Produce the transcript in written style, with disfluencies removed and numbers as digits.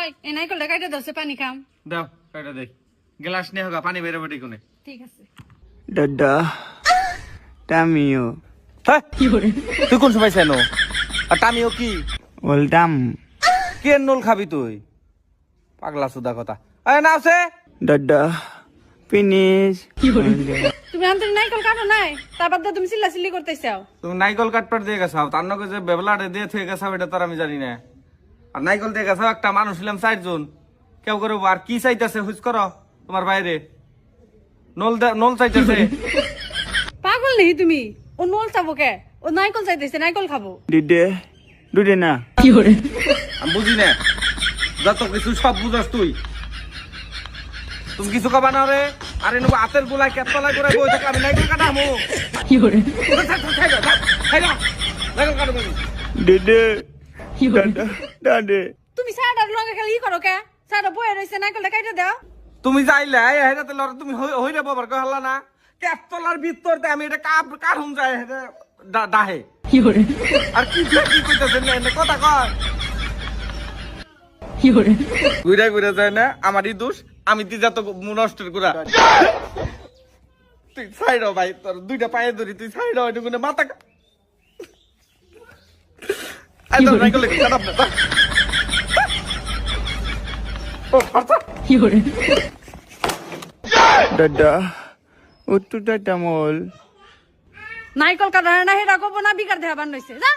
হয় এই নাইকলটা কাইটা দছে পানি খাম দাও কাটা দেই গ্লাস নিয়ে হোগা পানি বেরে বটি কোনে ঠিক আছে দাদা টামিও হ্যাঁ তুই কোন সময় চাইনো আর টামিও কি বলতাম কে নল খাবি তুই পাগলা সুদা কথা আরে না আছে দাদা ফিনিশ তুমি আন্তরিক নাইকল কাটো নাই তারপর তো তুমি চিল্লাচিল্লি করতেছাও তুমি নাইকল কাটপাট দিয়ে গেছাও তার নকে যে বেবলাটে দিয়ে থুয়ে গেছাও এটা তো আর আমি জানি না আর নাইকল দিয়ে গেছাও একটা মানুষ ছিলাম 4 জন কেউ করে আর কি চাইতেছে হুজ করো তোমার বাইরে নল চাইতেছে পাগল নেই তুমি ও নল চাবো কে ও নাইকল চাইতেছে নাইকল খাবো দুধে না আমি বুঝি না যত কিছু সব বুঝাস তুই তুমি কিছু কবা না রে আরে নেবো হাতের গোলায় কেতলায় করে বই থাকে আমি নাইকল কাটামো নাইকল কাটবো দিদে দাদা দাদে তুমি সারাটার লঙ্কা খেলে ই করো কে সারাটা বয়ে রয়েছে নাইকলটা কাইটা দাও তুমি যাইলে হেরাতে লড় তুমি হইলে বাবার কই হল্লা না কেতলার ভিতরতে আমি এটা কারুম যায় এটা ডাহে আর কি কইতাছেন না কথা কর ঘুরে ঘুরে যায় না আমারই দোষ আমি তিজা তো নষ্টের গুড়া তুই ছাইড় ভাই তোর দুইটা পায়ে ধরি তুই ছাইড় এটুকু মাথা দাদা উত্তু দাদা মল নাইকল কাটা না হেরা কব না বিকার দেখাবার নইছে যা